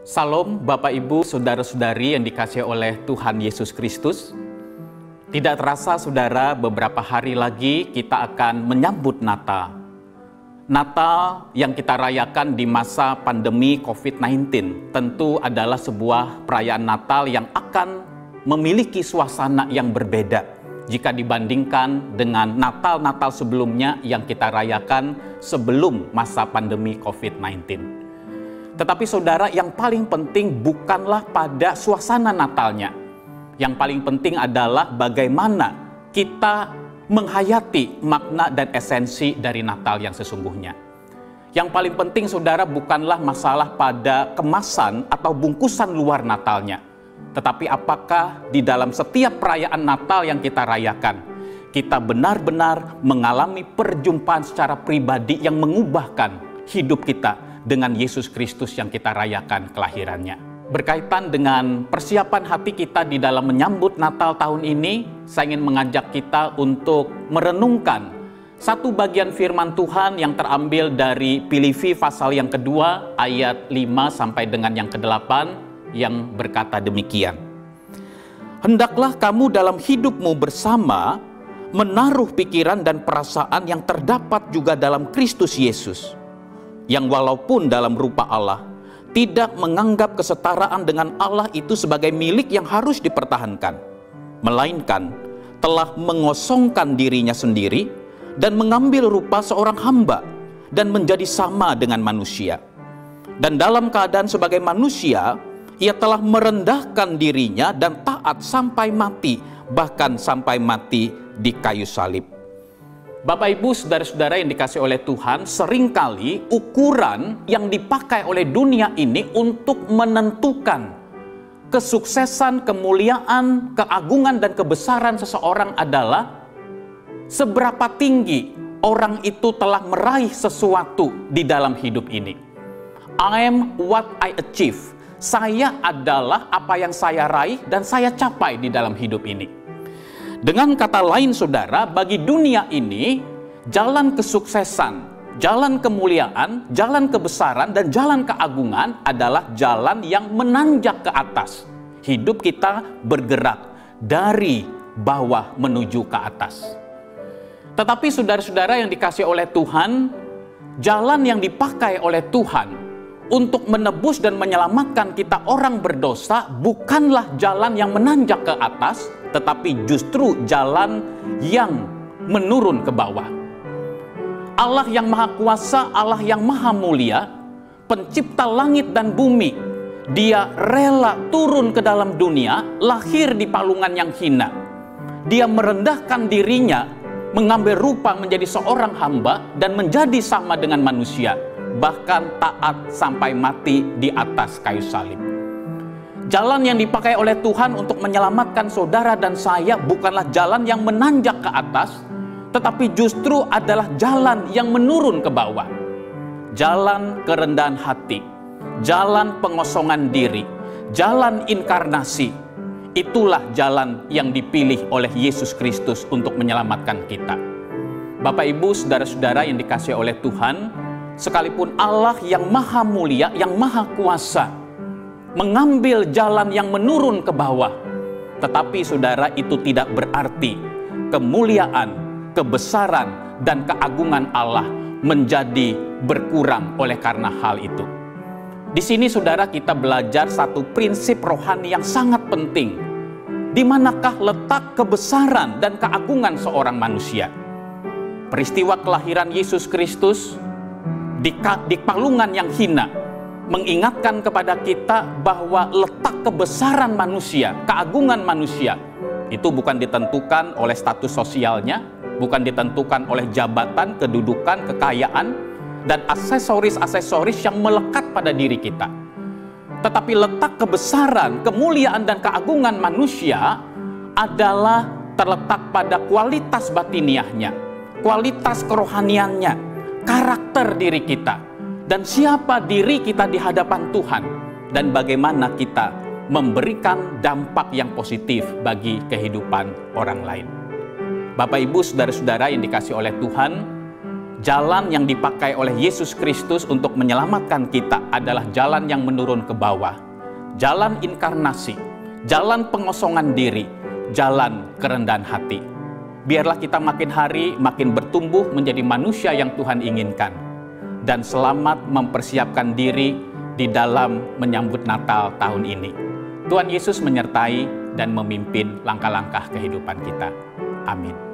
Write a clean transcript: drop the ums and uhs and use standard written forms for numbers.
Salam Bapak Ibu, Saudara-saudari yang dikasihi oleh Tuhan Yesus Kristus. Tidak terasa saudara, beberapa hari lagi kita akan menyambut Natal. Natal yang kita rayakan di masa pandemi COVID-19 tentu adalah sebuah perayaan Natal yang akan memiliki suasana yang berbeda jika dibandingkan dengan Natal-Natal sebelumnya yang kita rayakan sebelum masa pandemi COVID-19. Tetapi saudara, yang paling penting bukanlah pada suasana Natalnya. Yang paling penting adalah bagaimana kita menghayati makna dan esensi dari Natal yang sesungguhnya. Yang paling penting saudara bukanlah masalah pada kemasan atau bungkusan luar Natalnya. Tetapi apakah di dalam setiap perayaan Natal yang kita rayakan, kita benar-benar mengalami perjumpaan secara pribadi yang mengubahkan hidup kita dengan Yesus Kristus yang kita rayakan kelahirannya. Berkaitan dengan persiapan hati kita di dalam menyambut Natal tahun ini, saya ingin mengajak kita untuk merenungkan satu bagian firman Tuhan yang terambil dari Filipi pasal yang kedua ayat 5 sampai dengan yang ke-8 yang berkata demikian. Hendaklah kamu dalam hidupmu bersama menaruh pikiran dan perasaan yang terdapat juga dalam Kristus Yesus, yang walaupun dalam rupa Allah, tidak menganggap kesetaraan dengan Allah itu sebagai milik yang harus dipertahankan, melainkan telah mengosongkan dirinya sendiri dan mengambil rupa seorang hamba dan menjadi sama dengan manusia. Dan dalam keadaan sebagai manusia, ia telah merendahkan dirinya dan taat sampai mati, bahkan sampai mati di kayu salib. Bapak Ibu, saudara-saudara yang dikasihi oleh Tuhan, seringkali ukuran yang dipakai oleh dunia ini untuk menentukan kesuksesan, kemuliaan, keagungan, dan kebesaran seseorang adalah seberapa tinggi orang itu telah meraih sesuatu di dalam hidup ini. I am what I achieve. Saya adalah apa yang saya raih dan saya capai di dalam hidup ini. Dengan kata lain saudara, bagi dunia ini, jalan kesuksesan, jalan kemuliaan, jalan kebesaran, dan jalan keagungan adalah jalan yang menanjak ke atas. Hidup kita bergerak dari bawah menuju ke atas. Tetapi saudara-saudara yang dikasihi oleh Tuhan, jalan yang dipakai oleh Tuhan untuk menebus dan menyelamatkan kita orang berdosa bukanlah jalan yang menanjak ke atas, tetapi justru jalan yang menurun ke bawah. Allah yang Maha Kuasa, Allah yang Maha Mulia, pencipta langit dan bumi, Dia rela turun ke dalam dunia, lahir di palungan yang hina. Dia merendahkan dirinya, mengambil rupa menjadi seorang hamba dan menjadi sama dengan manusia, bahkan taat sampai mati di atas kayu salib. Jalan yang dipakai oleh Tuhan untuk menyelamatkan saudara dan saya bukanlah jalan yang menanjak ke atas, tetapi justru adalah jalan yang menurun ke bawah. Jalan kerendahan hati, jalan pengosongan diri, jalan inkarnasi. Itulah jalan yang dipilih oleh Yesus Kristus untuk menyelamatkan kita. Bapak Ibu, saudara-saudara yang dikasihi oleh Tuhan, sekalipun Allah yang Maha Mulia, yang Maha Kuasa, mengambil jalan yang menurun ke bawah, tetapi saudara, itu tidak berarti kemuliaan, kebesaran, dan keagungan Allah menjadi berkurang oleh karena hal itu. Di sini saudara, kita belajar satu prinsip rohani yang sangat penting. Di manakah letak kebesaran dan keagungan seorang manusia? Peristiwa kelahiran Yesus Kristus di palungan yang hina mengingatkan kepada kita bahwa letak kebesaran manusia, keagungan manusia, itu bukan ditentukan oleh status sosialnya, bukan ditentukan oleh jabatan, kedudukan, kekayaan, dan aksesoris-aksesoris yang melekat pada diri kita. Tetapi letak kebesaran, kemuliaan, dan keagungan manusia adalah terletak pada kualitas batiniahnya, kualitas kerohaniannya, karakter diri kita, dan siapa diri kita di hadapan Tuhan, dan bagaimana kita memberikan dampak yang positif bagi kehidupan orang lain. Bapak Ibu, saudara-saudara yang dikasihi oleh Tuhan, Jalan yang dipakai oleh Yesus Kristus untuk menyelamatkan kita adalah jalan yang menurun ke bawah. Jalan inkarnasi, jalan pengosongan diri, jalan kerendahan hati. Biarlah kita makin hari makin bertumbuh menjadi manusia yang Tuhan inginkan. Dan selamat mempersiapkan diri di dalam menyambut Natal tahun ini. Tuhan Yesus menyertai dan memimpin langkah-langkah kehidupan kita. Amin.